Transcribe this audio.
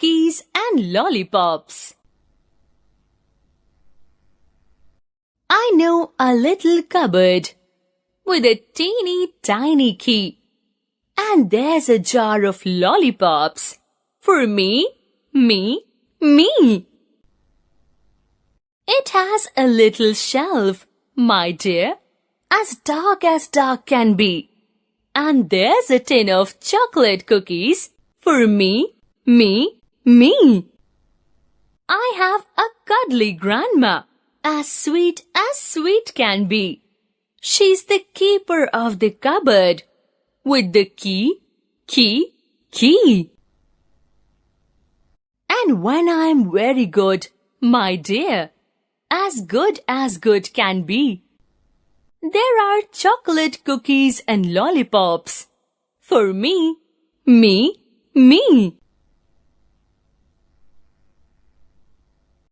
cookies and lollipops. I know a little cupboard with a teeny tiny key. And there's a jar of lollipops for me, me, me. It has a little shelf, my dear, as dark can be. And there's a tin of chocolate cookies for me, me, me. I have a cuddly grandma, as sweet can be. She's the keeper of the cupboard with the key. And when I'm very good, my dear, as good can be, there are chocolate cookies and lollipops for me, me, me.